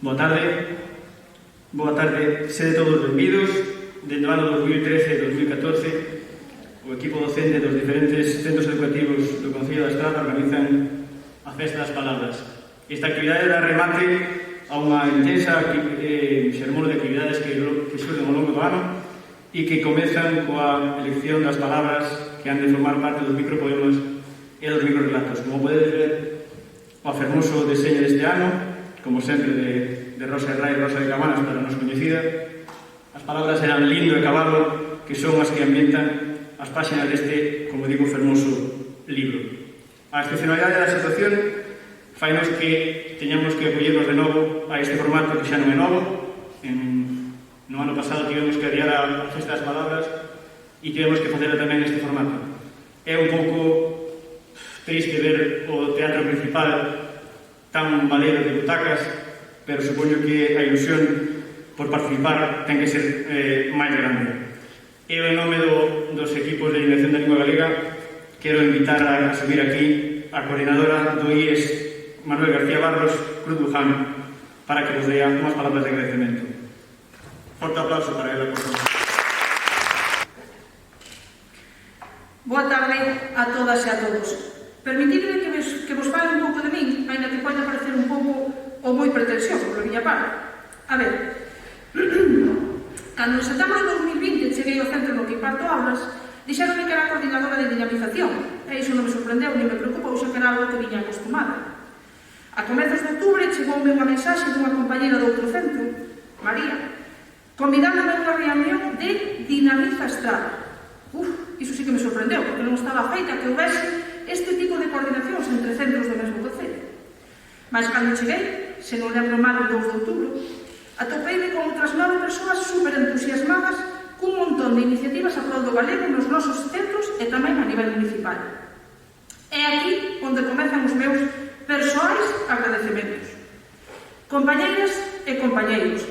Boa tarde, sede todos benvidos. Dende o ano 2013 e 2014, o equipo docente dos diferentes centros educativos do Concello da Estrada organizan a Festa das Palabras. Esta actividade dá remate a unha intensa xermolo de actividades que xurden ao longo do ano e que comezan coa elección das palabras que han de formar parte dos micropoemas e dos microrelatos. Como podedes ver, o fermoso deseño deste ano, como sempre de Rosa de Rai e Rosa de Cabanas para nos coñecida, as palabras eran lindo e cabalo, que son as que ambientan as páxinas deste, como digo, fermoso libro. A excepcionalidade da situación fainos que teñamos que acollernos de novo a este formato que xa non é novo. No ano pasado tivemos que adiar a Festa das Palabras e tivemos que facela tamén neste formato. É un pouco triste ver o teatro principal tan baleiro de butacas, pero supoño que a ilusión por participar ten que ser máis grande. Eu, en nome dos equipos de Dirección da Lingua Galega, quero invitar a subir aquí a coordinadora do IES, Manuel García Barros Cruz Luján, para que nos dea unhas palabras de agradecemento. Forte aplauso para ela, por favor. Boa tarde a todas e a todos. Permitidme que vos fale un pouco de min, ainda que pode parecer un pouco ou moi pretensioso pola miña parte. A ver, cando en setembro de 2020 cheguei ao centro no que imparto aulas, dixeronme que era coordinadora de dinamización, e iso non me sorprendeu ni me preocupou, xa que era algo que viña acostumada. A comezos de outubro chegoume unha mensaxe dunha compañera do outro centro, María, convidándome a unha reunión de Dinamiza Estrada. Iso sí que me sorprendeu, porque non estaba feita que houvese este tipo de coordinacións entre centros do mesmo concello. Mas cando cheguei, se non lembro mal o 2 de outubro, atopeime con outras 9 persoas superentusiasmadas cun montón de iniciativas a prol do galego nos nosos centros e tamén a nivel municipal. É aquí onde comezan os meus persoais agradecementos. Compañeiras e compañeiros,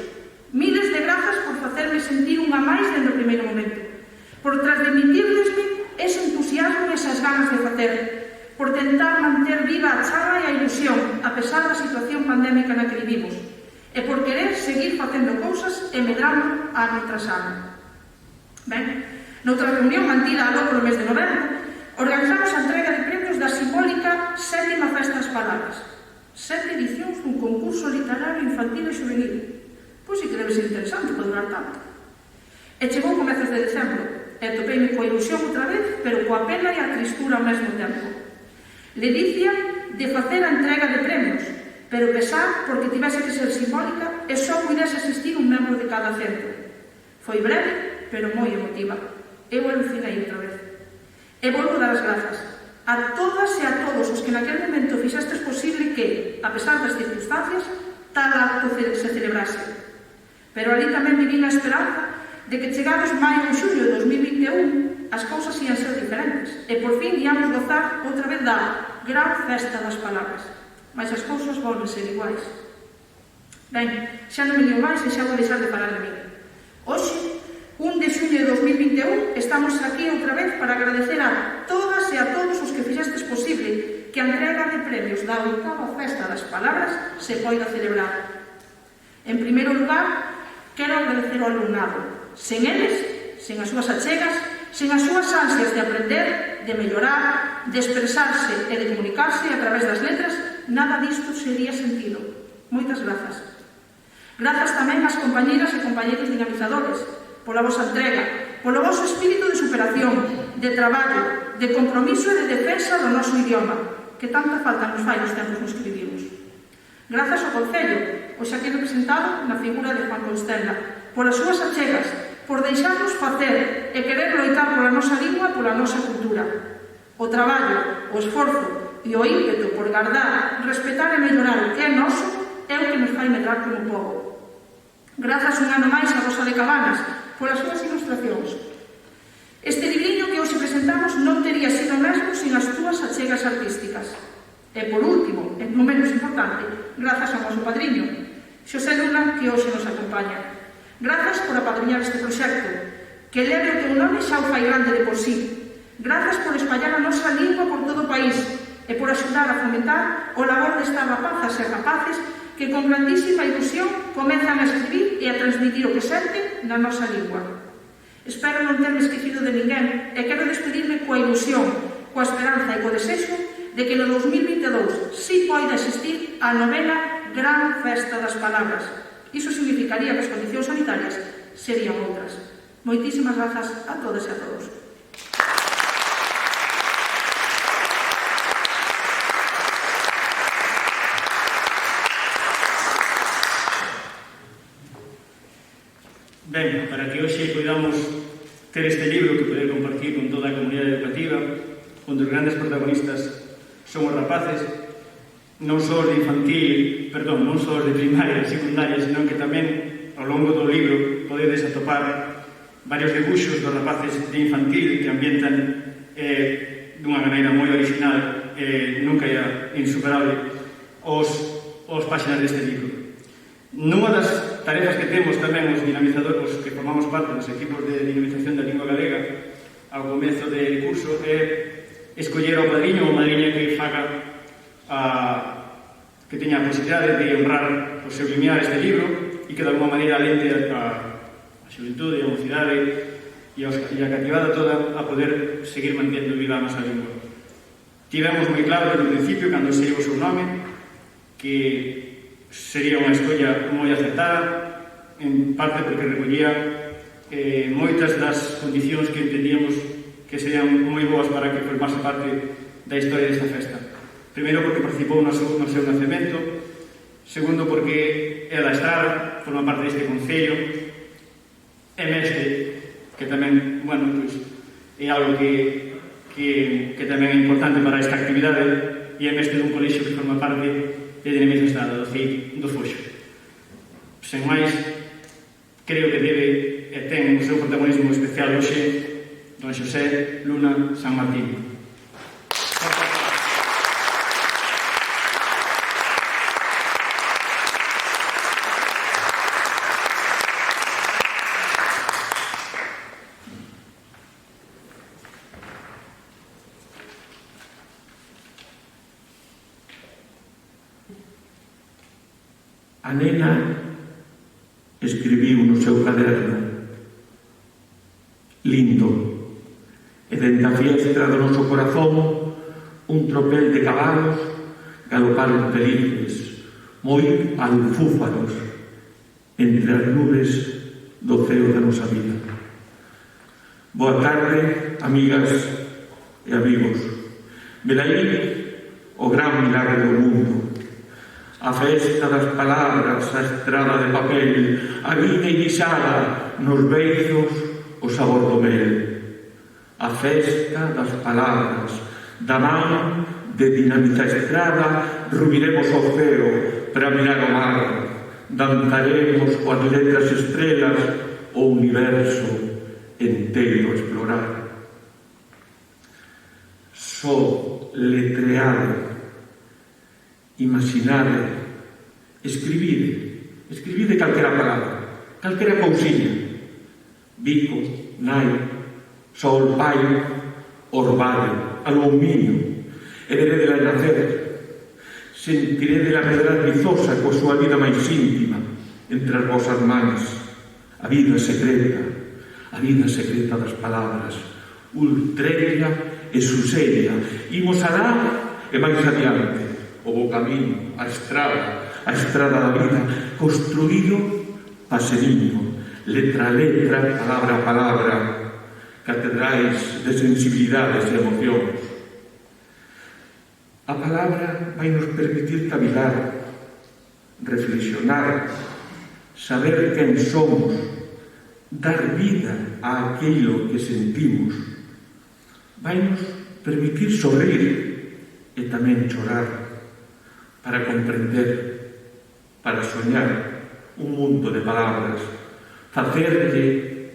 miles de grazas por facerme sentir unha máis dende o primeiro momento, por transmitirlesme ese entusiasmo e esas ganas de facer, por tentar manter viva a charla e a ilusión a pesar da situación pandémica na que vivimos, e por querer seguir facendo cousas e medrando ano tras ano. Ben, noutra reunión mantida aló polo mes de novembro, organizamos a entrega de premios da simbólica 7ª Festa das Palabras, 7 edicións dun concurso literario infantil e juvenil. Pois sí que debe ser interesante para durar tanto. E chegou comezos de decembro, e topeime coa ilusión outra vez, pero coa pena e a tristura ao mesmo tempo. Ledicia de facer a entrega de premios, pero pesar porque tivese que ser simbólica e só puidese asistir un membro de cada centro. Foi breve, pero moi emotiva. Eu alucinei outra vez. E volvo dar as grazas a todas e a todos os que naquele momento fixestes posible que, a pesar das circunstancias, tal acto se celebrase. Pero ali tamén viví a esperanza de que chegados maio e xullo de 2021 as cousas ian ser diferentes e por fin íamos gozar outra vez da gran Festa das Palabras. Mas as cousas volven ser iguais. Ben, xa non me lío máis e xa vou deixar de falar de mí. Hoxe, 1 de xullo de 2021, estamos aquí outra vez para agradecer a todas e a todos os que fixestes posible que a entrega de premios da 8ª Festa das Palabras se poida celebrar. En primeiro lugar, quero agradecer ao alumnado. Sen eles, sen as súas achegas, sen as súas ansias de aprender, de mellorar, de expresarse e de comunicarse a través das letras, nada disto sería sentido. Moitas grazas. Grazas tamén ás compañeras e compañeros dinamizadores, pola vosa entrega, polo voso espírito de superación, de traballo, de compromiso e de defensa do noso idioma, que tanta falta nos fai nos tempos nos que vivimos. Grazas ao Concello, hoxe aquí representado na figura de Juan Constella, polas súas achegas, por deixarnos facer e querer loitar pola nosa lingua e pola nosa cultura. O traballo, o esforzo e o ímpeto por guardar, respetar e mellorar o que é noso é o que nos fai medrar como povo. Grazas un ano máis a Rosa de Cabanas polas súas ilustracións. Este libriño que hoxe presentamos non tería sido mesmo sin as túas achegas artísticas. E por último, e non menos importante, grazas ao noso padriño, Xosé Luna, que hoxe nos acompaña. Grazas por apadriñar este proxecto, que leve o teu nome xa o fai grande de por sí. Grazas por espallar a nosa lingua por todo o país e por axudar a fomentar o labor destas rapazas e rapaces que con grandísima ilusión comezan a escribir e a transmitir o que senten na nosa lingua. Espero non terme esquecido de ninguén e quero despedirme coa ilusión, coa esperanza e co desexo de que no 2022 si poida existir a novena Gran Festa das Palabras. Iso significaría que as condicións sanitarias serían outras. Moitísimas grazas a todas e a todos. Ben, para que hoxe podamos ter este libro que poder compartir con toda a comunidade educativa, onde os grandes protagonistas son os rapaces, non só os de infantil, non só os de primaria e secundaria, senón que tamén ao longo do libro podedes atopar varios debuxos dos rapaces de infantil que ambientan dunha maneira moi original e nunca é insuperable os páxinas deste libro. Nunha das tarefas que temos tamén os dinamizadores, os que formamos parte dos equipos de dinamización da lingua galega ao comezo de curso é escoller ao padriño ou madriña que faga que teña a posibilidade de honrar o seu limiar este libro e que de alguma maneira alente a xuventude, a mocidade e a cativada toda a poder seguir mantendo viva a nosa lingua. Tivemos moi claro desde o principio, cando se o seu nome, que sería unha escolla moi acertada, en parte porque recollía moitas das condicións que entendíamos que serían moi boas para que formase parte da historia desta festa. Primeiro, porque participou no seu nacemento. Segundo, porque é da Estrada, forma parte deste concello. É mestre, que tamén, é algo que tamén é importante para esta actividade, e é mestre dun colexio que forma parte de Dinamización Estrada, do CEIP do Foxo. Sen máis, creo que debe e ten o seu protagonismo especial hoxe don Xosé Luna San Martín. A nena escribiu no seu caderno: lindo, e dende a fiestra do noso corazón un tropel de cabalos galoparon felices, moi alfúfaros, entre as nubes do ceo da nosa vida. Boa tarde, amigas e amigos. Velaí o gran milagre do mundo. A festa das palabras, a estrada de papel, a vida irisada nos beizos, o sabor do mel. A festa das palabras, da man de Dinamita Estrada, rubiremos o ceo para mirar o mar, danzaremos coas letras estrelas o universo inteiro a explorar. Só letreado, imaginade, escribide calquera palabra, calquera cousiña: bico, nai, sol, pai, orvallo, aluminio, e veredela nacer. Sentiredela medrar vizosa coa súa vida máis íntima entre as vosas mans, a vida secreta das palabras, ultreira e susella. Imos alá e máis adiante. O bo camiño, a estrada da vida, construído paseniño, letra a letra, palabra a palabra, catedrais de sensibilidades e emocións. A palabra vai nos permitir cavilar, reflexionar, saber quen somos, dar vida a aquilo que sentimos. Vai nos permitir sorrir e tamén chorar, para comprender, para soñar un mundo de palabras, facerlle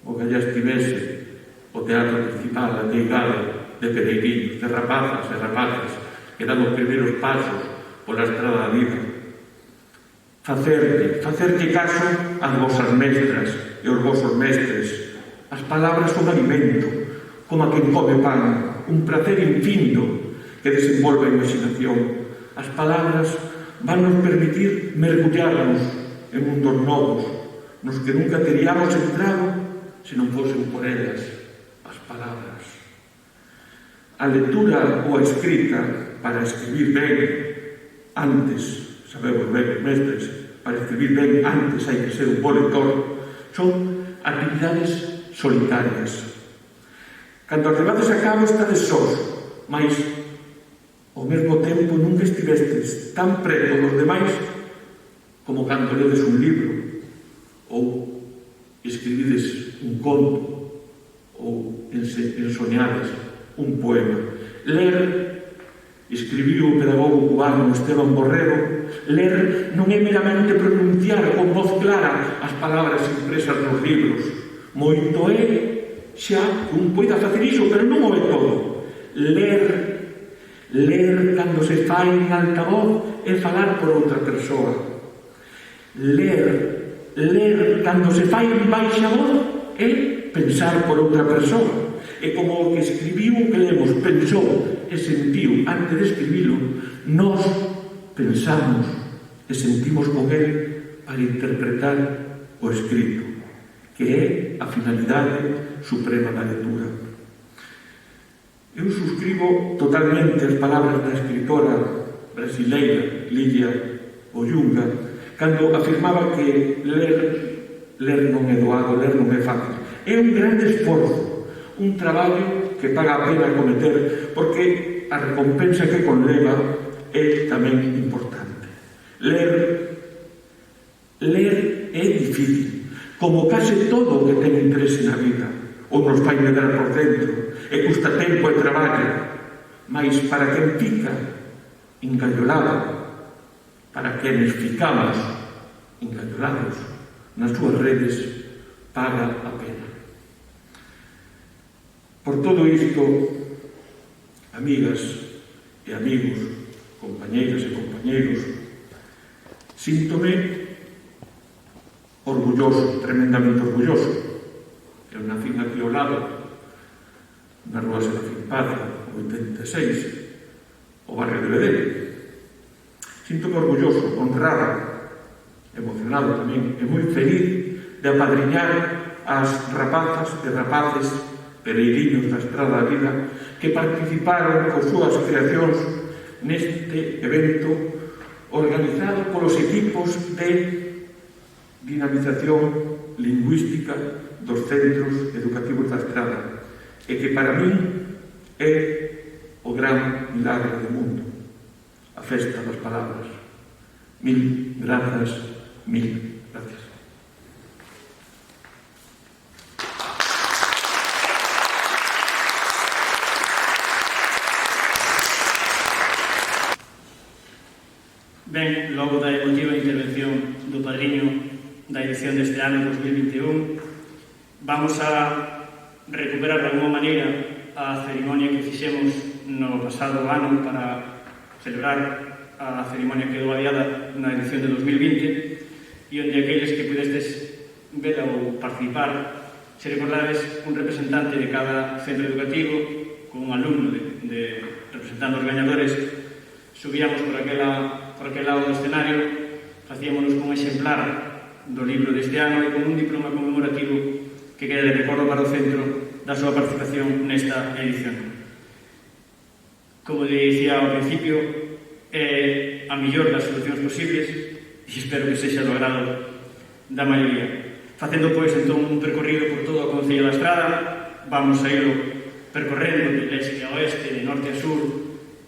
o que allá estivese o teatro principal ateigado de peregrinos, de rapazas e rapaces que dan os primeiros pasos pola estrada da vida. Facerlle caso ás vosas mestras e aos vosos mestres. As palabras son alimento, como a quen come pan, un prazer infindo que desenvolve a imaginación. As palabras van nos permitir mergullarnos en mundos novos nos que nunca teríamos entrado se non fosen por elas as palabras. A lectura ou a escrita para escribir ben antes, sabemos ben, mestres, para escribir ben antes hai que ser un bo lector, son actividades solitarias. Cando acabades a cabo estades sós, mas ao mesmo tempo nunca estivestes tan preto dos demais como cando ledes un libro ou escribides un conto ou ensoñades un poema. Ler, escribiu o pedagogo cubano Esteban Borrero, ler non é meramente pronunciar con voz clara as palabras impresas nos libros. Moito é xa que un poida facer iso, pero non o é todo. Ler cando se fai en alta voz é falar por outra persoa. Ler cando se fai en baixa voz é pensar por outra persoa. E como o que escribiu o que lemos pensou e sentiu antes de escribilo, nós pensamos e sentimos con ele para interpretar o escrito, que é a finalidade suprema da lectura. Eu suscribo totalmente as palabras da escritora brasileira Lidia Oyunga cando afirmaba que ler non é doado, ler non é fácil. É un grande esforzo, un traballo que paga a pena cometer porque a recompensa que conleva é tamén importante. Ler é difícil, como case todo o que ten interese na vida, ou nos fai medrar por dentro, e custa tempo e traballo, mas para quen fica engallolado, para quenes ficamos engallolados nas súas redes, paga a pena. Por todo isto, amigas e amigos, compañeiras e compañeiros, síntome orgulloso, tremendamente orgulloso. Eu nacín aquí ao lado, na rúa Serafín Paz, 86, o barrio de Bedel. Síntome orgulloso, honrado, emocionado tamén, e moi feliz de apadriñar as rapazas e rapaces pereiriños da Estrada da Vida que participaron con súas creacións neste evento organizado polos equipos de dinamización lingüística dos centros educativos da Estrada e que para min é o gran milagre do mundo, a festa das palabras. Mil grazas, mil gracias. Ben, logo da emotiva intervención do padriño da edición deste ano 2021, vamos a recuperar de alguma maneira a cerimonia que fixemos no pasado ano para celebrar a cerimonia que quedou adiada na edición de 2020 e onde aqueles que pudestes ver ou participar, se recordades un representante de cada centro educativo con un alumno representando os gañadores, subíamos por aquel lado do escenario, facíamonos con un exemplar do libro deste ano e con un diploma conmemorativo que queda de recordo para o centro da súa participación nesta edición. Como dicía ao principio, é a mellor das solucións posibles e espero que sexa do agrado da maioría. Facendo, pois, entón, un percorrido por todo o Concello da Estrada, vamos a ir percorrendo de leste a oeste, de norte a sur,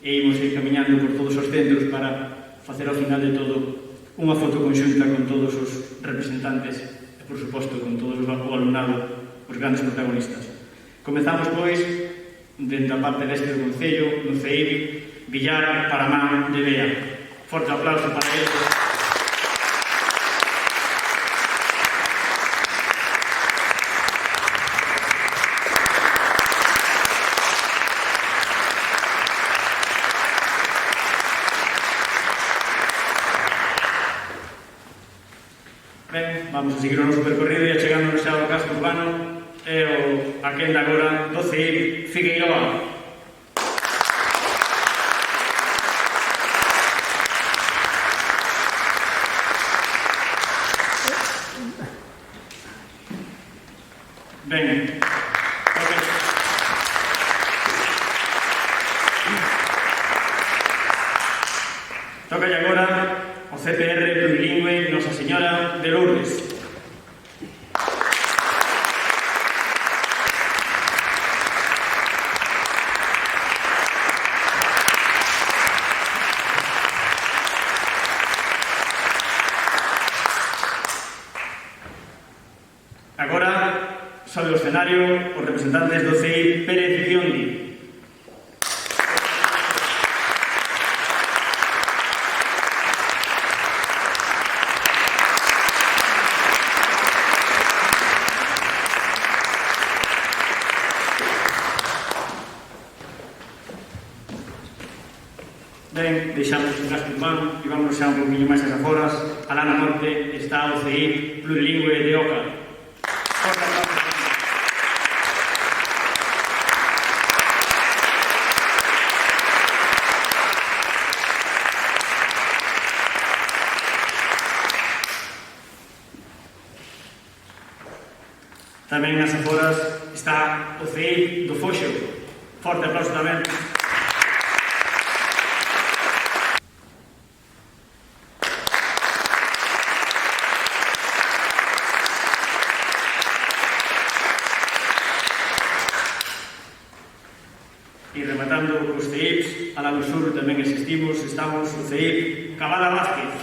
e imos ir camiñando por todos os centros para facer ao final de todo unha foto conxunta con todos os representantes e, por suposto, con todo o alumnado, os grandes protagonistas. Comezamos, pois, dentro da parte leste do Concello, no CEIB, Villar, Paramán de Bea. Forte aplauso para eles. Ben, vamos a seguir o noso percorrido e chegando xa ao casco urbano e a quenda agora do CEIB Figueiroa. Tocalle agora o CPR plurilingüe Nosa Señora de Lourdes. Agora, sobre o escenario, os representantes do CEI Pérez Biondi. Ben, deixamos o casco en mano e vamos xa un poquinho máis as aforas. Alá na norte está o CEI plurilingüe de Oca. Tamén nas aforas está o CEI do Foxo. Forte aplauso tamén. E rematando os CEIPs, alá no sur tamén estamos o CEIP Cabada Vázquez.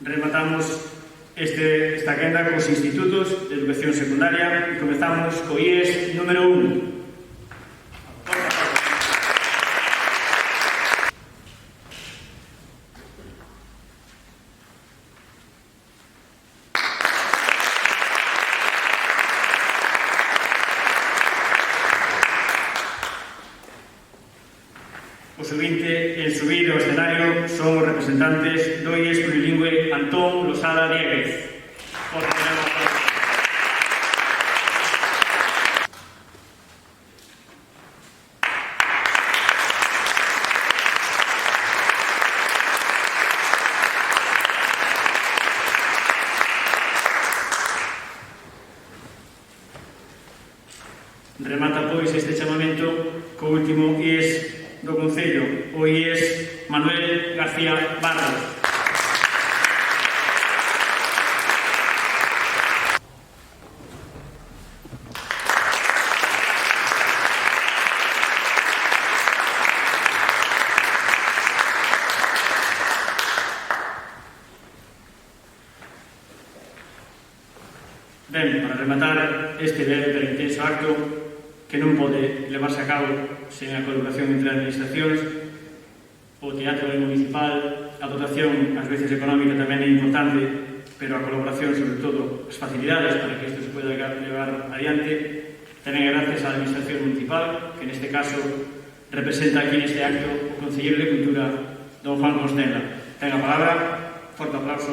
Rematamos esta quenda cos institutos de educación secundaria e comezamos co IES número 1. O seguinte en subir ao escenario son os representantes do IES plurilingüe Antón Losada Dieguez. Remata, pois, este chamamento co último IES do Concello, o IES Manuel García Barros. Ben, para rematar este breve pero intenso acto que non pode levarse a cabo sen a colaboración entre administracións, o teatro municipal, a dotación, ás veces económica, tamén é importante, pero a colaboración, sobre todo, as facilidades para que isto se pueda levar adiante, tamén gracias á administración municipal, que neste caso representa aquí neste acto o Concelleiro de Cultura, don Juan Constenla. Ten a palabra, forte aplauso.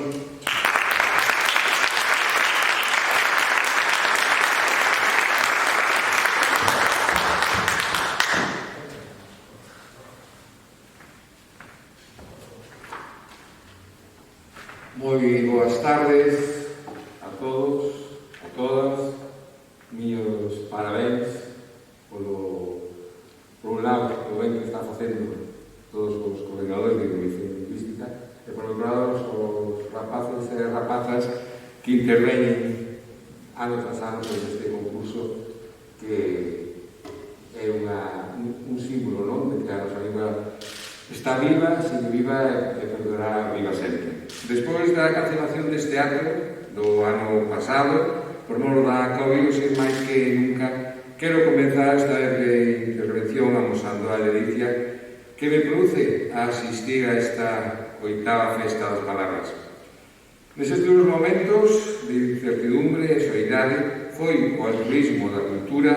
Moi boas tardes a todos, a todas. Míos parabéns por un lado, o ben que está facendo todos os coordinadores de educación lingüística e por outro lado os rapaces e rapazas que interveñen anos tras anos neste concurso que é un símbolo, non? De que a nosa lingua está viva, sigue viva e perdurará viva sempre. Despois da cancelación deste acto do ano pasado, por mor da COVID, sin máis que nunca, quero comenzar esta intervención amosando a ledicia que me produce a asistir a esta oitava festa das palabras. Neses duros momentos de incertidumbre e soidade foi o altruismo da cultura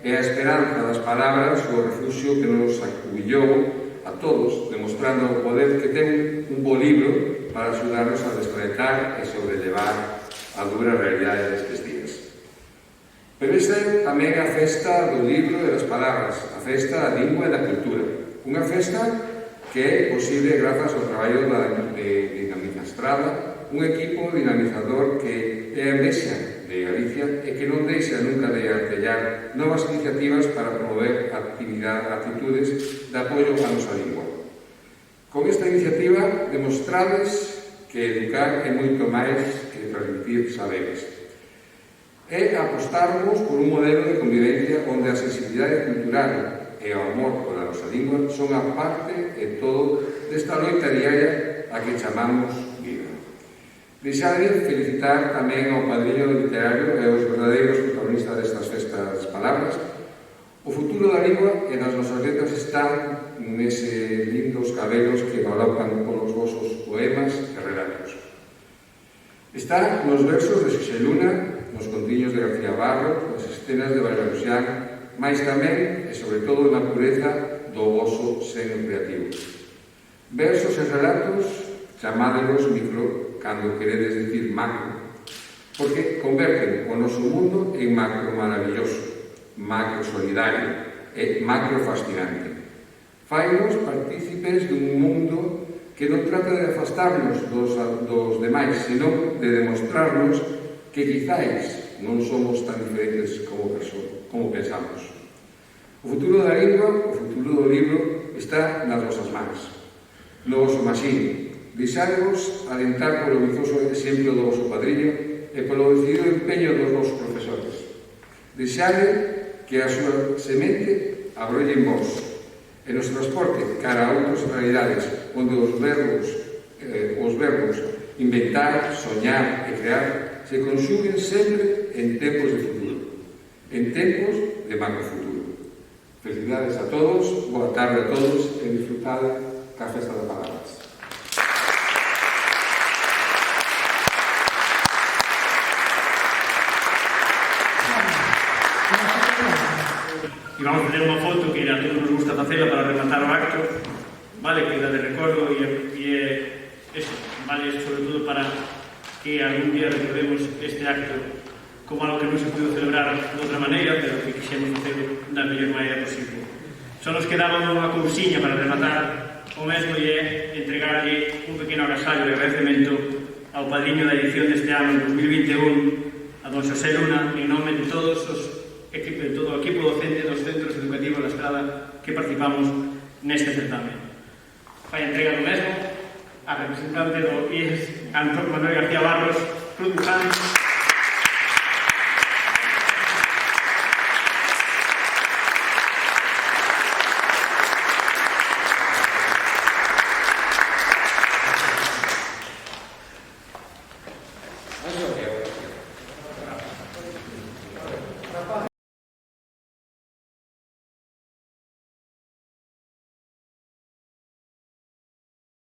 e a esperanza das palabras o refuxio que nos acubillou a todos, demostrando o poder que ten un bo libro para axudarnos a despertar e sobrellevar a dura realidade destes días. Pero esta é tamén a festa do libro e das palabras, a festa da lingua e da cultura. Unha festa que é posible grazas ao traballo de Dinamiza Estrada, un equipo dinamizador que é a envexa de Galicia e que non deixa nunca de artellar novas iniciativas para promover actitudes de apoio a nosa lingua. Con esta iniciativa demostrades que educar é moito máis que transmitir saberes. É apostarmos por un modelo de convivencia onde a sensibilidade cultural e o amor pola nosa lingua son a parte e todo desta loita diaria a que chamamos vida. Deixade felicitar tamén ao padriño literario e aos verdadeiros protagonistas destas festas palabras. O futuro da lingua e das nosas letras están nese lindos cabelos que galopan polos vosos poemas e relatos. Está nos versos de Xosé Luna, nos contiños de García Barro, nas escenas de Valderuxián, mais tamén e sobre todo na pureza do voso seno creativo. Versos e relatos, chamádelos micro cando queredes dicir macro, porque converten o noso mundo en macro maravilloso, macro solidario e macro fascinante. Fainos partícipes dun mundo que non trata de afastarnos dos demais, senón de demostrarnos que quizáis non somos tan diferentes como pensamos. O futuro da lingua, o futuro do libro, está nas vosas mans. No voso maxín, deixadevos alentar polo vizoso exemplo do voso padriño e polo decidido empeño dos vosos profesores. Deixade que a súa semente abrolle en vos e nos transporte cara a outras realidades onde os verbos inventar, soñar e crear se conxuguen sempre en tempos de futuro, en tempos de macrofuturo. Felicidades a todos, boa tarde a todos e disfrutade ca Festa das Palabras. E vamos a fazer unha foto que a todos nos gusta facela para rematar o acto, vale, que dá de recordo e eso, vale sobre todo para que algún día recordemos este acto como algo que non se pudo celebrar de outra maneira, pero que quixemos facer da mellor maneira posible. Só nos quedaba unha cousiña para rematar o mesmo e é entregarlle un pequeno agasallo de agradecemento ao padriño da edición deste ano 2021, a don Xosé Luna, en nome de todo o equipo docente dos centros educativos da Estrada que participamos neste certamen. Vai entrega do mesmo a representante do IES, Antón Manuel García Barros, Cruz Buján.